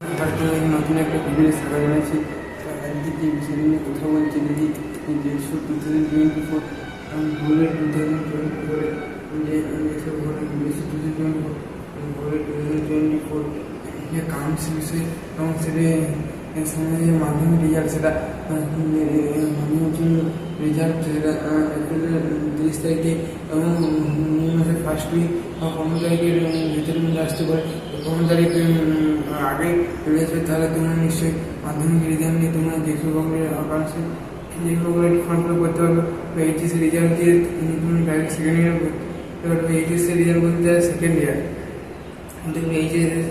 আজকে নতুন একটা ভিডিও সারা বানাচ্ছি। আজকে যে বিষয় নিয়ে কথা বলছি যদি দেড়শো 2024 ভোরের 2024 যে এসব ভোরের 2024 যে কাউন্সিল বিষয় এবং সেটা সমাজের মাধ্যমিক রেজাল্ট সেটা মাধ্যমিক রেজাল্ট সেটা এপ্রিলের 30 তারিখে এবং মে মাসের ফার্স্ট উইক বা 15 তারিখের ভিতরের মধ্যে আসতে পারে। 15 তারিখ আগে চলে আসবে, তাহলে তোমরা নিশ্চয়ই মাধ্যমিক রেজাল্ট নিয়ে তোমরা যেসব আকাঙ্ক্ষা যেগুলো ফর্ম ফিল করতে পারবে। বা এইচএসের রেজাল্ট দিয়ে তুমি ডাইরেক্ট সেকেন্ড ইয়ার করতে পারবে। এইচএসের রেজাল্ট বলতে যায় সেকেন্ড ইয়ার, কিন্তু এইচএসের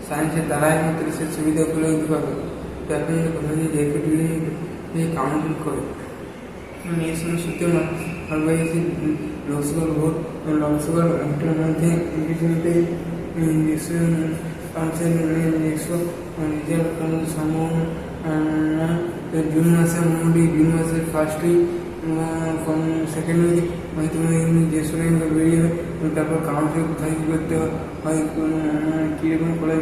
সায়েন্সের দ্বারাই মাত্র সে সুবিধাগুলো দিতে পারবে। তো এখন কথা যে কাউন্টিং করে এই সময় সত্যি নয় লোকসভার ভোট লোকসভার ভোটের মধ্যে কাউন্সিল রেজাল্ট সম্ভাবনা জুন মাসে মোটামুটি জুন মাসের ফার্স্ট উইক সেকেন্ড উইক মানে তুমি যে সময় বেরিয়ে যাবে। তারপর কাউন্সিল কোথায় কী করতে হয় কীরকম কলেজ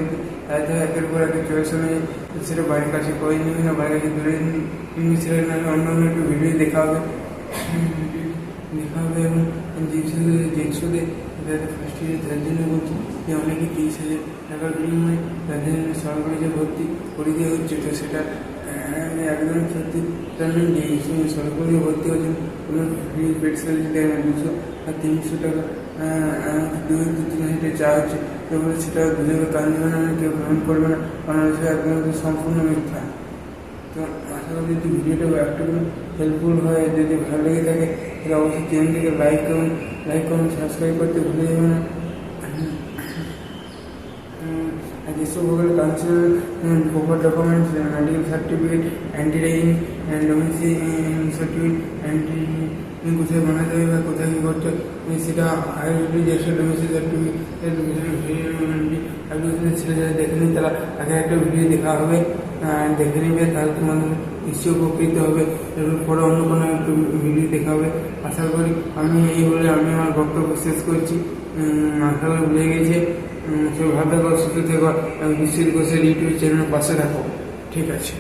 তাই একের পর একের চয়েস অনুযায়ী সেটা বাড়ির কাছে করে নিবি না বাড়ির কাছে ধরে নিবি, সেটা নাহলে অন্য অন্য একটু ভিডিও দেখা হবে এবং যেসবে ফার্স্ট ইয়ার তার জন্য বলছি যে অনেকে 30,000 টাকার বিনিময়ে তাদের সরকারি যে ভর্তি করিয়ে দেওয়া হচ্ছে। তো সেটা একদম সত্যি কারণ যে সময় সরকারি ভর্তি হচ্ছে কোনো ফ্রি পেড সার্ভিস দেয় না। 200 আর 300 টাকা 2-3 হাজার চাওয়া হচ্ছে। তো সেটা বুঝে কারণ কেউ গ্রহণ করবে না, কারণ সেটা একদম সম্পূর্ণ মিথ্যা। তো আশা করি যদি ভিডিওটা একটু হেল্পফুল হয়, যদি ভালো লেগে থাকে তাহলে অবশ্যই চ্যানেলটিকে লাইক করুন, সাবস্ক্রাইব করতে ভুলে যাবেন না। যেসব council proper documents medical certificate anti ragging domicile certificate anti কোথায় বানাতে হবে বা কোথায় কী করতে হবে সেটা আগে যেসব ডোমেসিক সার্টিফিকেট সেটা যারা দেখে নিন তারা আগে একটা ভিডিও দেখা হবে, দেখে নিবে, তাহলে তোমাদের নিশ্চয়ই উপকৃত হবে। এর পরে অন্য কোনো একটু ভিডিও দেখা হবে। আশা করি আমি এই বলে আমি আমার বক্তব্য শেষ করছি। আশা করি ভুলে গেছে সে ভালো থাকো, সুস্থ থেকো এবং বিশ্বজিৎ ঘোষের ইউটিউব চ্যানেলের পাশে থাকো। ঠিক আছে।